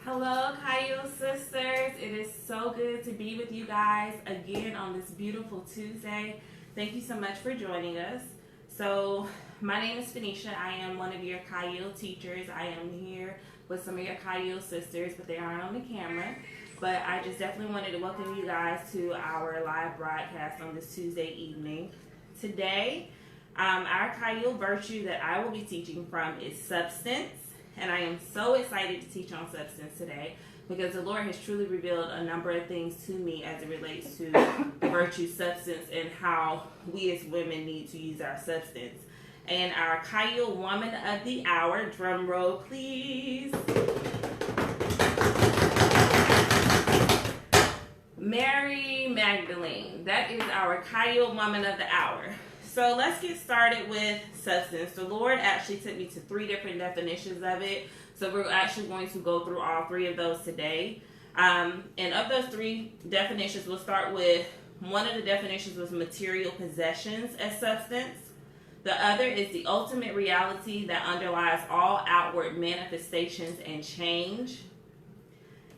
Hello, Chayil sisters. It is so good to be with you guys again on this beautiful Tuesday. Thank you so much for joining us. So, my name is Phoenicia. I am one of your Chayil teachers. I am here with some of your Chayil sisters, but they aren't on the camera. But I just definitely wanted to welcome you guys to our live broadcast on this Tuesday evening. Today, our Chayil virtue that I will be teaching from is substance. And I am so excited to teach on substance today because the Lord has truly revealed a number of things to me as it relates to the virtue substance and how we as women need to use our substance. And our Chayil woman of the hour, drum roll please, Mary Magdalene. That is our Chayil woman of the hour. So let's get started with substance. The Lord actually took me to 3 different definitions of it. So we're actually going to go through all 3 of those today. And of those 3 definitions, we'll start with one of the definitions was material possessions as substance. The other is the ultimate reality that underlies all outward manifestations and change.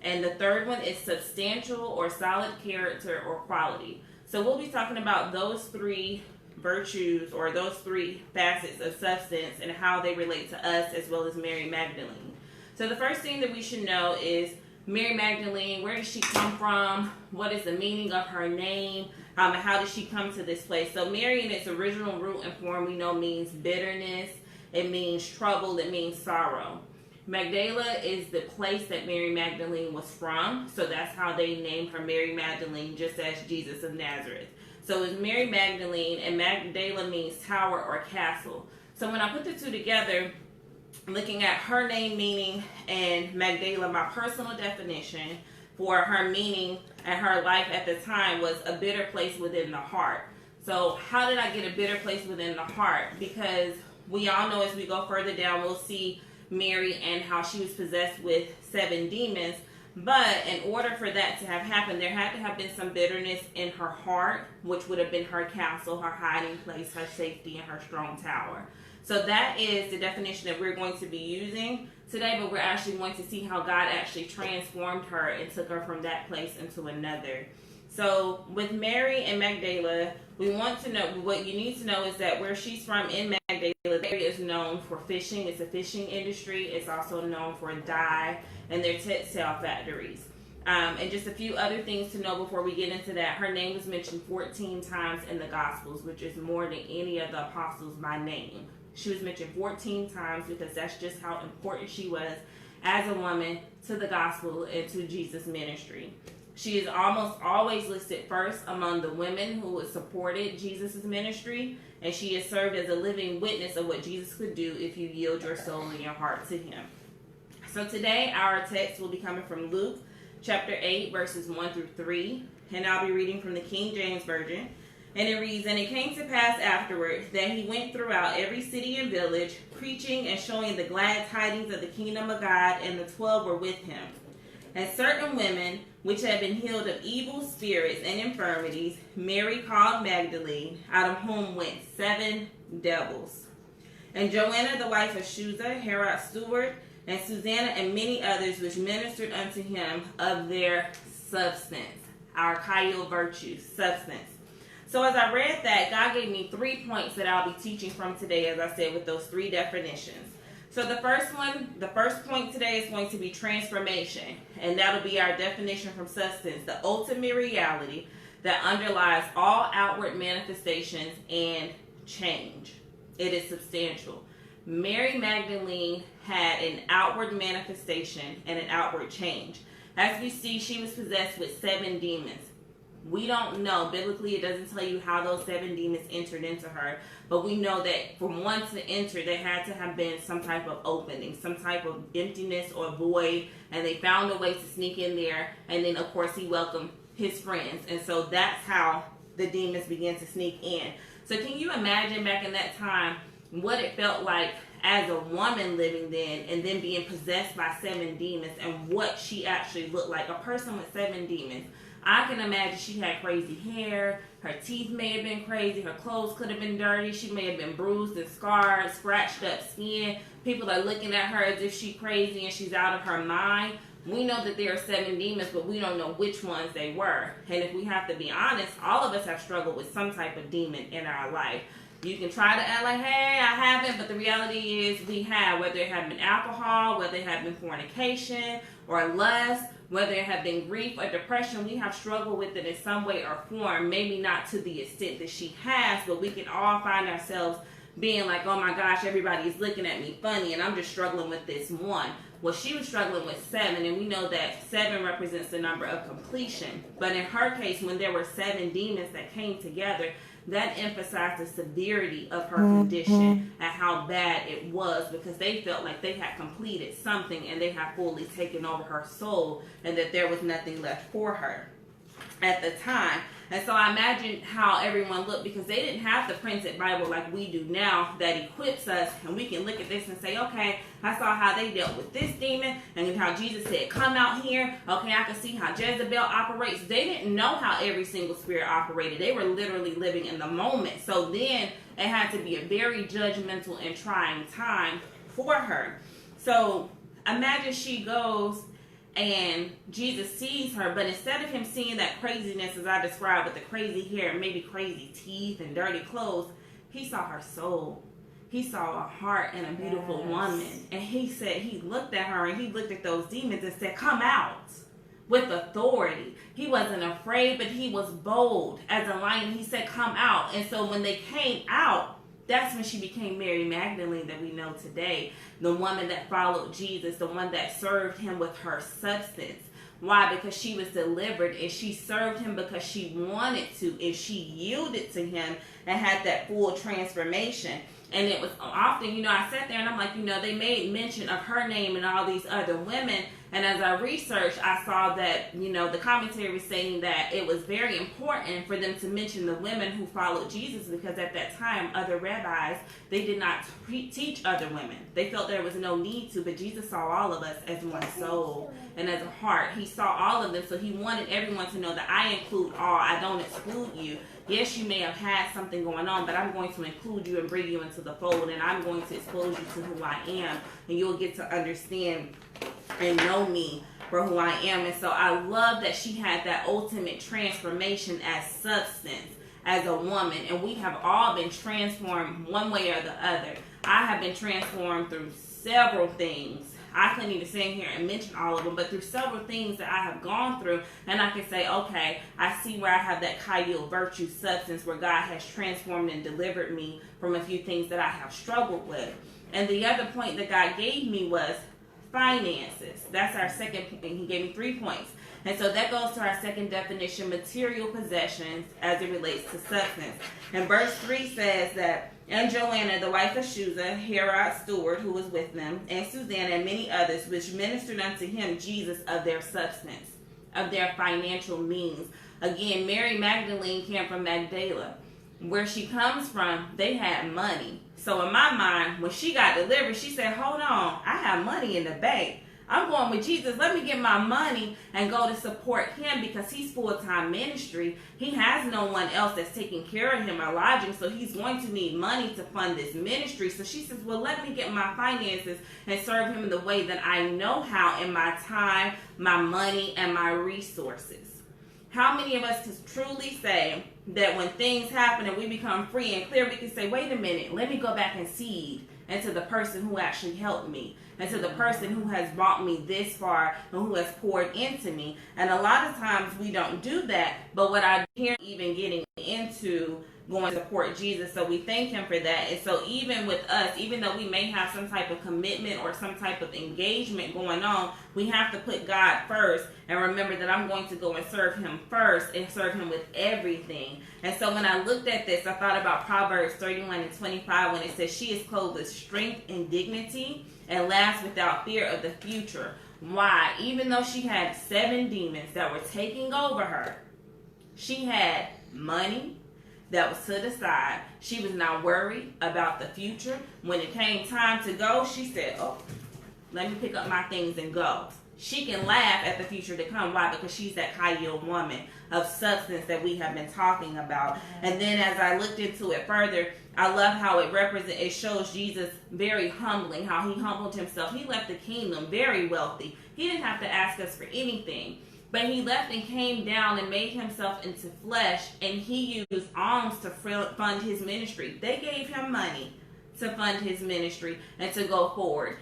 And the third one is substantial or solid character or quality. So we'll be talking about those 3 virtues or those 3 facets of substance and how they relate to us as well as Mary Magdalene. So the first thing that we should know is Mary Magdalene, where does she come from? What is the meaning of her name? And how did she come to this place? So Mary in its original root and form we know means bitterness, it means trouble, it means sorrow. Magdala is the place that Mary Magdalene was from, so that's how they named her Mary Magdalene, just as Jesus of Nazareth. So it's Mary Magdalene, and Magdala means tower or castle. So when I put the 2 together, looking at her name meaning and Magdala, my personal definition for her meaning and her life at the time was a bitter place within the heart. So how did I get a bitter place within the heart? Because we all know as we go further down, we'll see Mary and how she was possessed with 7 demons. But in order for that to have happened, there had to have been some bitterness in her heart, which would have been her castle, her hiding place, her safety, and her strong tower. So that is the definition that we're going to be using today, but we're actually going to see how God actually transformed her and took her from that place into another. So with Mary and Magdala, we want to know, what you need to know is that where she's from in Magdala, the area is known for fishing. It's a fishing industry. It's also known for dye and their textile factories. And just a few other things to know before we get into that. Her name is mentioned 14 times in the Gospels, which is more than any of the apostles by name. She was mentioned 14 times because that's just how important she was as a woman to the gospel and to Jesus' ministry. She is almost always listed first among the women who supported Jesus' ministry, and she has served as a living witness of what Jesus could do if you yield your soul and your heart to him. So today our text will be coming from Luke chapter 8 verses 1 through 3, and I'll be reading from the King James Version. And it reads, "And it came to pass afterward that he went throughout every city and village, preaching and showing the glad tidings of the kingdom of God, and the 12 were with him. And certain women, which had been healed of evil spirits and infirmities, Mary called Magdalene, out of whom went 7 devils. And Joanna the wife of Chuza, Herod's steward, and Susanna and many others which ministered unto him of their substance." Our Chayil virtue, substance. So as I read that, God gave me 3 points that I'll be teaching from today, as I said, with those 3 definitions. So the first point today is going to be transformation, and that'll be our definition from substance, the ultimate reality that underlies all outward manifestations and change. It is substantial. Mary Magdalene had an outward manifestation and an outward change. As we see, she was possessed with 7 demons. We don't know. Biblically, it doesn't tell you how those 7 demons entered into her. But we know that for one to enter, there had to have been some type of opening, some type of emptiness or void. And they found a way to sneak in there. And then, of course, he welcomed his friends. And so that's how the demons began to sneak in. So can you imagine back in that time what it felt like as a woman living then and then being possessed by 7 demons and what she actually looked like? A person with 7 demons. I can imagine she had crazy hair. Her teeth may have been crazy. Her clothes could have been dirty. She may have been bruised and scarred, scratched up skin. People are looking at her as if she's crazy and she's out of her mind. We know that there are 7 demons, but we don't know which ones they were. And if we have to be honest, all of us have struggled with some type of demon in our life. You can try to act like, hey, I haven't, but the reality is we have, whether it have been alcohol, whether it have been fornication or lust, whether it have been grief or depression, we have struggled with it in some way or form, maybe not to the extent that she has, but we can all find ourselves being like, oh my gosh, everybody's looking at me funny and I'm just struggling with this one. Well, she was struggling with 7, and we know that 7 represents the number of completion. But in her case, when there were 7 demons that came together, that emphasized the severity of her condition and how bad it was, because they felt like they had completed something and they had fully taken over her soul and that there was nothing left for her at the time. And so I imagine how everyone looked, because they didn't have the printed Bible like we do now that equips us, and we can look at this and say, okay, I saw how they dealt with this demon and how Jesus said, come out here. Okay, I can see how Jezebel operates. They didn't know how every single spirit operated. They were literally living in the moment. So then it had to be a very judgmental and trying time for her. So imagine she goes and Jesus sees her, but instead of him seeing that craziness as I described with the crazy hair and maybe crazy teeth and dirty clothes, he saw her soul. He saw a heart and a beautiful woman. And he said, he looked at her and he looked at those demons and said, come out with authority. He wasn't afraid, but he was bold as a lion. He said, come out. And so when they came out, that's when she became Mary Magdalene that we know today. The woman that followed Jesus, the one that served him with her substance. Why? Because she was delivered and she served him because she wanted to, and she yielded to him and had that full transformation. And it was often, I sat there and I'm like, they made mention of her name and all these other women. And as I researched, I saw that, the commentary was saying that it was very important for them to mention the women who followed Jesus, because at that time, other rabbis, they did not teach other women. They felt there was no need to, but Jesus saw all of us as one soul and as a heart. He saw all of them, so he wanted everyone to know that I include all. I don't exclude you. Yes, you may have had something going on, but I'm going to include you and bring you into the fold, and I'm going to expose you to who I am, and you'll get to understand and know me for who I am. And so I love that she had that ultimate transformation as substance, as a woman, and we have all been transformed one way or the other. I have been transformed through several things. I couldn't even sit here and mention all of them, but through several things that I have gone through, and I can say, okay, I see where I have that Chayil virtue substance, where God has transformed and delivered me from a few things that I have struggled with. And the other point that God gave me was finances. That's our second point. He gave me 3 points. And so that goes to our second definition, material possessions as it relates to substance. And verse 3 says that, and Joanna, the wife of Shuzah, Herod's steward, who was with them, and Susanna, and many others, which ministered unto him, Jesus, of their substance, of their financial means. Again, Mary Magdalene came from Magdala. Where she comes from, they had money. So in my mind, when she got delivered, she said, hold on, I have money in the bank. I'm going with Jesus. Let me get my money and go to support him, because he's full-time ministry. He has no one else that's taking care of him or lodging, so he's going to need money to fund this ministry. So she says, well, let me get my finances and serve him in the way that I know how, in my time, my money, and my resources. How many of us can truly say that when things happen and we become free and clear, we can say, wait a minute, let me go back and seed into the person who actually helped me, and to the person who has brought me this far and who has poured into me. And a lot of times we don't do that, but what I hear even getting into going to support Jesus, so we thank him for that. And so even with us, even though we may have some type of commitment or some type of engagement going on, we have to put God first and remember that I'm going to go and serve him first and serve him with everything. And so when I looked at this, I thought about Proverbs 31:25 when it says, she is clothed with strength and dignity and laughs without fear of the future. Why? Even though she had 7 demons that were taking over her, she had money that was to the side. She was not worried about the future. When it came time to go, she said, oh, let me pick up my things and go. She can laugh at the future to come. Why? Because she's that Chayil woman of substance that we have been talking about. And then as I looked into it further, I love how it shows Jesus very humbling, how he humbled himself. He left the kingdom very wealthy. He didn't have to ask us for anything. But he left and came down and made himself into flesh, and he used alms to fund his ministry. They gave him money to fund his ministry and to go forward.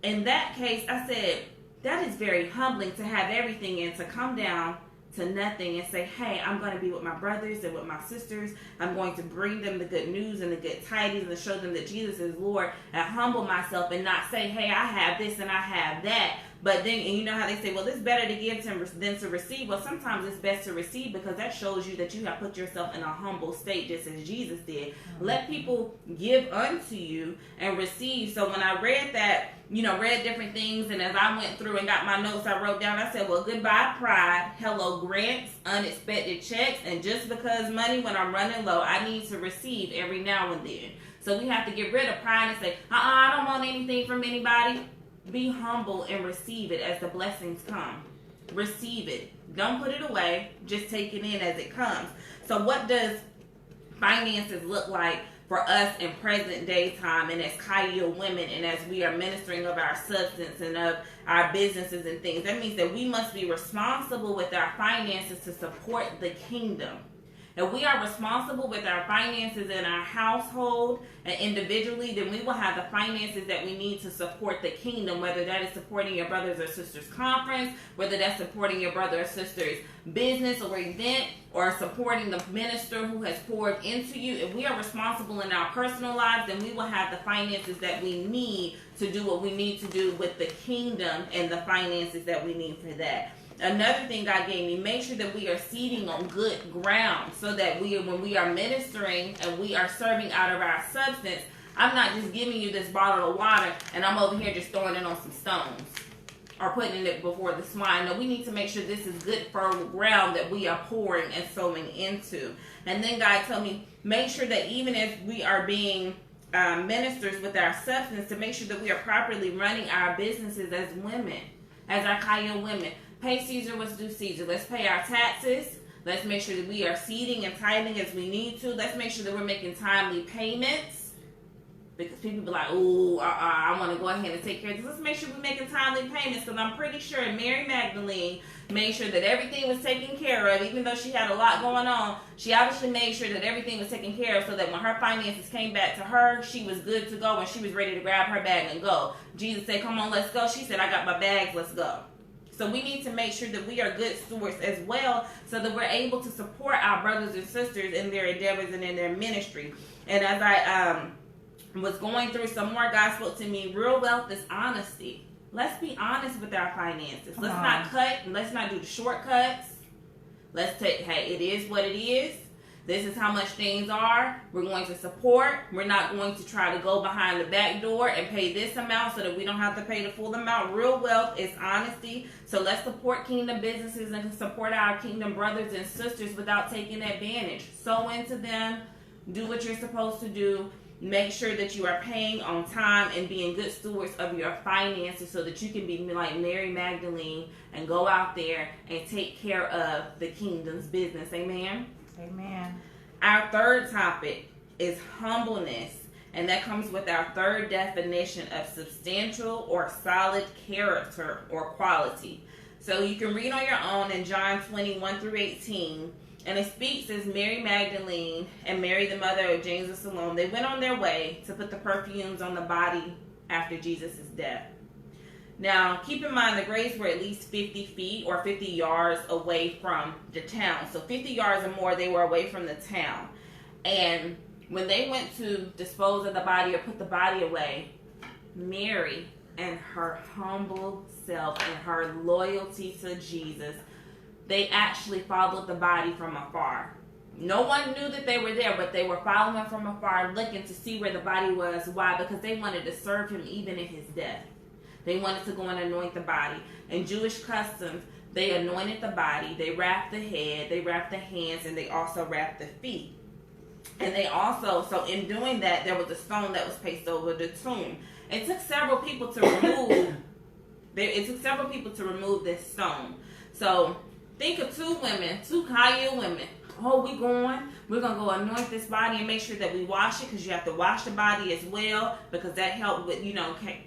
In that case, I said, that is very humbling to have everything and to come down to nothing and say, hey, I'm going to be with my brothers and with my sisters. I'm going to bring them the good news and the good tidings and show them that Jesus is Lord, and humble myself and not say, hey, I have this and I have that. But then, and you know how they say, well, it's better to give than to receive. Well, sometimes it's best to receive, because that shows you that you have put yourself in a humble state, just as Jesus did. Let people give unto you and receive. So when I read that, read different things, and as I went through and got my notes, I wrote down, I said, well, goodbye pride, hello grants, unexpected checks, and just because money, when I'm running low, I need to receive every now and then. So we have to get rid of pride and say, I don't want anything from anybody. Be humble and receive it as the blessings come. Receive it. Don't put it away. Just take it in as it comes. So what does finances look like for us in present day time, and as Chayil women, and as we are ministering of our substance and of our businesses and things? That means that we must be responsible with our finances to support the kingdom. If we are responsible with our finances in our household and individually, then we will have the finances that we need to support the kingdom, whether that is supporting your brothers or sisters conference, whether that's supporting your brother or sister's business or event, or supporting the minister who has poured into you. If we are responsible in our personal lives, then we will have the finances that we need to do what we need to do with the kingdom and the finances that we need for that. Another thing God gave me, make sure that we are seeding on good ground, so that when we are ministering and we are serving out of our substance, I'm not just giving you this bottle of water and I'm over here just throwing it on some stones or putting it before the swine. No, we need to make sure this is good fertile ground that we are pouring and sowing into. And then God told me, make sure that even as we are being ministers with our substance, to make sure that we are properly running our businesses as women, as our Chayil women. Pay Caesar what's due Caesar. Let's pay our taxes. Let's make sure that we are seeding and tithing as we need to. Let's make sure that we're making timely payments. Because people be like, I want to go ahead and take care of this. Let's make sure we're making timely payments. Because I'm pretty sure Mary Magdalene made sure that everything was taken care of. Even though she had a lot going on, she obviously made sure that everything was taken care of, so that when her finances came back to her, she was good to go and she was ready to grab her bag and go. Jesus said, come on, let's go. She said, I got my bags, let's go. So we need to make sure that we are good stewards as well, so that we're able to support our brothers and sisters in their endeavors and in their ministry. And as I was going through some more, God spoke to me, real wealth is honesty. Let's be honest with our finances. Let's not cut, and let's not do the shortcuts. Let's take, hey, it is what it is. This is how much things are. We're going to support. We're not going to try to go behind the back door and pay this amount so that we don't have to pay the full amount. Real wealth is honesty. So let's support kingdom businesses and support our kingdom brothers and sisters without taking advantage. Sow into them. Do what you're supposed to do. Make sure that you are paying on time and being good stewards of your finances, so that you can be like Mary Magdalene and go out there and take care of the kingdom's business. Amen? Amen. Our third topic is humbleness, and that comes with our third definition of substantial or solid character or quality. So you can read on your own in John 20:1-18, and it speaks as Mary Magdalene and Mary, the mother of James and Salome, they went on their way to put the perfumes on the body after Jesus' death. Now, keep in mind the graves were at least 50 feet or 50 yards away from the town. So 50 yards or more, they were away from the town. And when they went to dispose of the body or put the body away, Mary and her humble self and her loyalty to Jesus, they actually followed the body from afar. No one knew that they were there, but they were following from afar, looking to see where the body was. Why? Because they wanted to serve him even in his death. They wanted to go and anoint the body. In Jewish customs, they anointed the body, they wrapped the head, they wrapped the hands, and they also wrapped the feet. And they also, so in doing that, there was a stone that was placed over the tomb. It took several people to remove. It took several people to remove this stone. So think of two Chayil women. Oh, we're going to go anoint this body and make sure that we wash it, because you have to wash the body as well, because that helped with,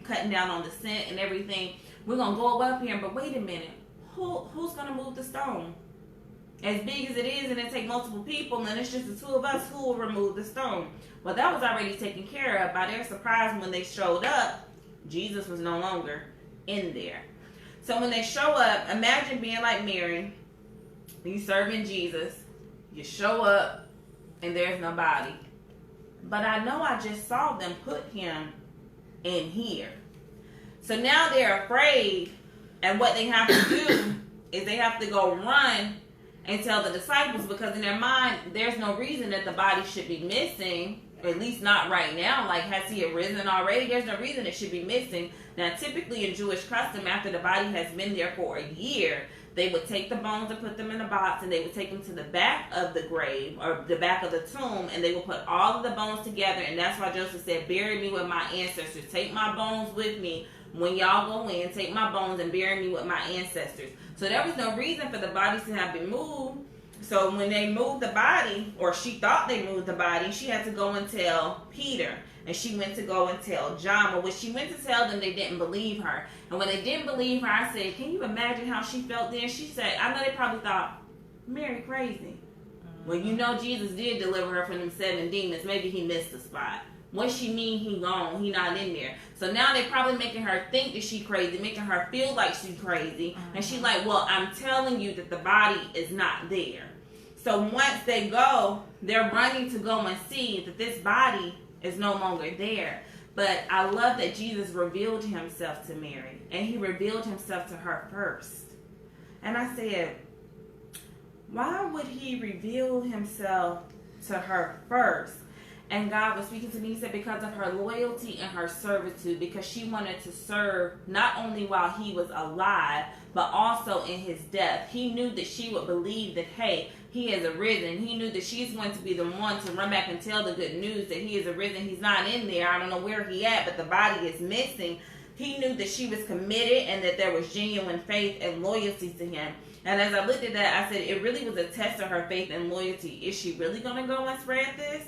cutting down on the scent and everything. We're going to go up here, but wait a minute. Who's going to move the stone? As big as it is, and it takes multiple people, and it's just the two of us, who will remove the stone? Well, that was already taken care of. By their surprise, when they showed up, Jesus was no longer in there. So when they show up, imagine being like Mary. You serving Jesus. You show up, and there's nobody. But I know I just saw them put him in here. So now they're afraid, and what they have to do is they have to go run and tell the disciples, because in their mind, there's no reason that the body should be missing, at least not right now. Like, has he arisen already? There's no reason it should be missing. Now, typically in Jewish custom, after the body has been there for a year, they would take the bones and put them in a box, and they would take them to the back of the grave, or the back of the tomb, and they would put all of the bones together. And that's why Joseph said, bury me with my ancestors. Take my bones with me. When y'all go in, take my bones and bury me with my ancestors. So there was no reason for the bodies to have been moved. So when they moved the body, or she thought they moved the body, she had to go and tell Peter. And she went to go and tell John. But when she went to tell them, they didn't believe her. And when they didn't believe her, I said, can you imagine how she felt then? She said, I know they probably thought, Mary crazy. Well, Jesus did deliver her from them 7 demons. Maybe he missed the spot. What she mean he gone? He not in there. So now they probably making her think that she crazy, making her feel like she's crazy. And she's like, well, I'm telling you that the body is not there. So once they go, they're running to go and see that this body is no longer there. But I love that Jesus revealed himself to Mary, and he revealed himself to her first. And I said, why would he reveal himself to her first? And God was speaking to me. He said, because of her loyalty and her servitude, because she wanted to serve not only while he was alive, but also in his death. He knew that she would believe that, hey, he has arisen. He knew that she's going to be the one to run back and tell the good news that he is arisen. He's not in there. I don't know where he at, but the body is missing. He knew that she was committed and that there was genuine faith and loyalty to him. And as I looked at that, I said, it really was a test of her faith and loyalty. Is she really going to go and spread this?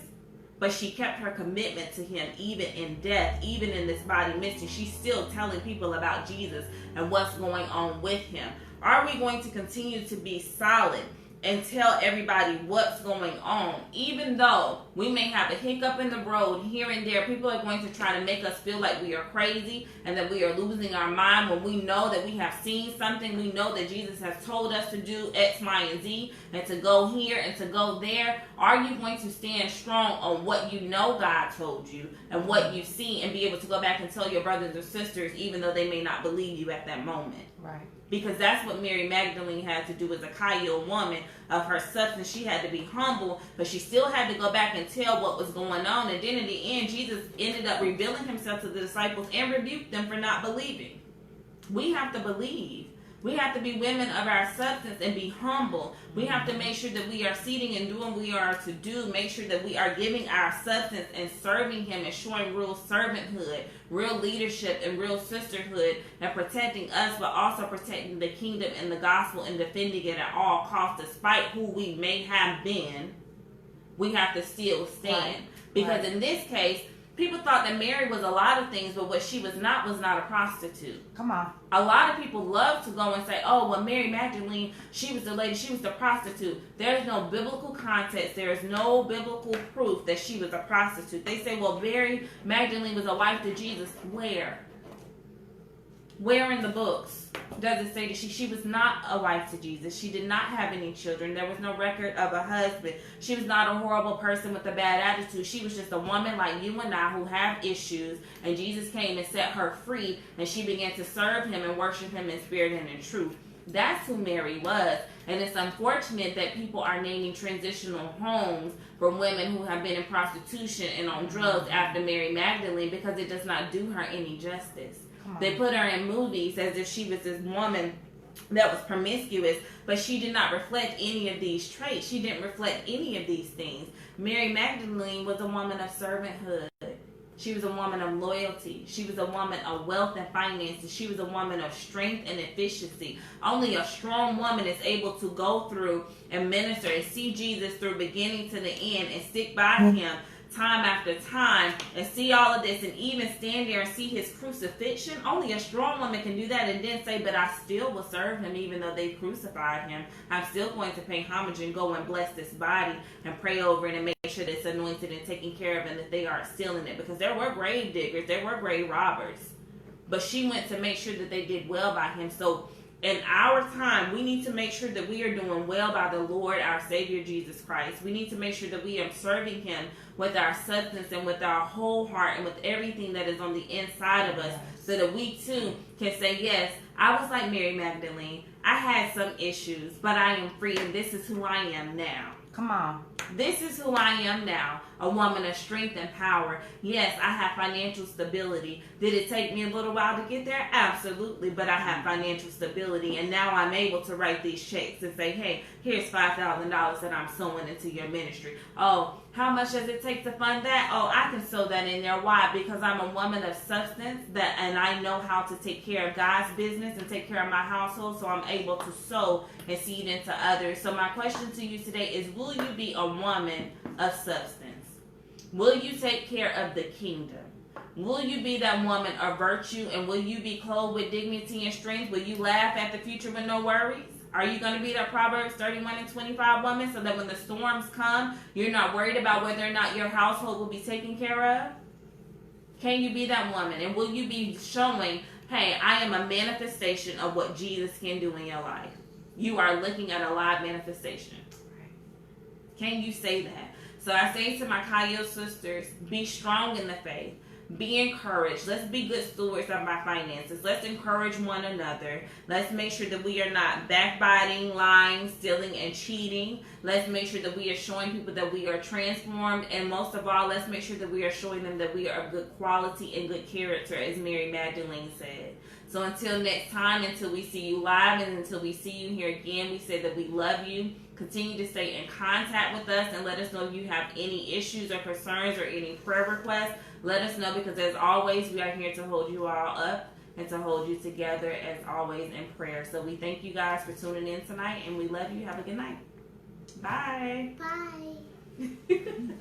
But she kept her commitment to him even in death, even in this body missing. She's still telling people about Jesus and what's going on with him. Are we going to continue to be solid and tell everybody what's going on? Even though we may have a hiccup in the road here and there, people are going to try to make us feel like we are crazy and that we are losing our mind, when we know that we have seen something. We know that Jesus has told us to do X, Y, and Z, and to go here and to go there. Are you going to stand strong on what you know God told you and what you see, and be able to go back and tell your brothers or sisters, even though they may not believe you at that moment? Right. Because that's what Mary Magdalene had to do as a Chayil woman of her substance. She had to be humble, but she still had to go back and tell what was going on. And then in the end, Jesus ended up revealing himself to the disciples and rebuked them for not believing. We have to believe. We have to be women of our substance and be humble. We have to make sure that we are seating and doing what we are to do. Make sure that we are giving our substance and serving him and showing real servanthood, real leadership, and real sisterhood, and protecting us, but also protecting the kingdom and the gospel and defending it at all costs. Despite who we may have been, we have to still stand. Right. Because in this case, people thought that Mary was a lot of things, but what she was not a prostitute. Come on. A lot of people love to go and say, oh, well, Mary Magdalene, she was the lady, she was the prostitute. There's no biblical context. There is no biblical proof that she was a prostitute. They say, well, Mary Magdalene was a wife to Jesus. Where? Where in the books does it say that she was not a wife to Jesus? She did not have any children. There was no record of a husband. She was not a horrible person with a bad attitude. She was just a woman like you and I who have issues, and Jesus came and set her free, and she began to serve him and worship him in spirit and in truth. That's who Mary was. And it's unfortunate that people are naming transitional homes for women who have been in prostitution and on drugs after Mary Magdalene, because it does not do her any justice. They put her in movies as if she was this woman that was promiscuous, but she did not reflect any of these traits. She didn't reflect any of these things. Mary Magdalene was a woman of servanthood. She was a woman of loyalty. She was a woman of wealth and finances. She was a woman of strength and efficiency. Only a strong woman is able to go through and minister and see Jesus through beginning to the end and stick by him time after time and see all of this and even stand there and see his crucifixion. Only a strong woman can do that and then say, but I still will serve him even though they crucified him. I'm still going to pay homage and go and bless this body and pray over it and make sure that it's anointed and taken care of and that they aren't stealing it, because there were grave diggers, there were grave robbers, but she went to make sure that they did well by him. So in our time, we need to make sure that we are doing well by the Lord, our Savior, Jesus Christ. We need to make sure that we are serving him with our substance and with our whole heart and with everything that is on the inside of us, so that we too can say, yes, I was like Mary Magdalene. I had some issues, but I am free, and this is who I am now. Come on. This is who I am now, a woman of strength and power. Yes, I have financial stability. Did it take me a little while to get there? Absolutely, but I have financial stability, and now I'm able to write these checks and say, hey, here's $5,000 that I'm sowing into your ministry. Oh, how much does it take to fund that? Oh, I can sow that in there. Why? Because I'm a woman of substance, and I know how to take care of God's business and take care of my household, so I'm able to sow and seed into others. So my question to you today is, will you be a woman of substance? Will you take care of the kingdom? Will you be that woman of virtue, and will you be clothed with dignity and strength? Will you laugh at the future with no worries? Are you going to be that Proverbs 31:25 woman, so that when the storms come, you're not worried about whether or not your household will be taken care of? Can you be that woman? And will you be showing, hey, I am a manifestation of what Jesus can do in your life? You are looking at a live manifestation. Can you say that? So I say to my Chayil sisters, be strong in the faith. Be encouraged. Let's be good stewards of our finances. Let's encourage one another. Let's make sure that we are not backbiting, lying, stealing, and cheating. Let's make sure that we are showing people that we are transformed. And most of all, let's make sure that we are showing them that we are of good quality and good character, as Mary Magdalene said. So until next time, until we see you live and until we see you here again, we say that we love you. Continue to stay in contact with us and let us know if you have any issues or concerns or any prayer requests. Let us know, because as always, we are here to hold you all up and to hold you together as always in prayer. So we thank you guys for tuning in tonight, and we love you. Have a good night. Bye. Bye.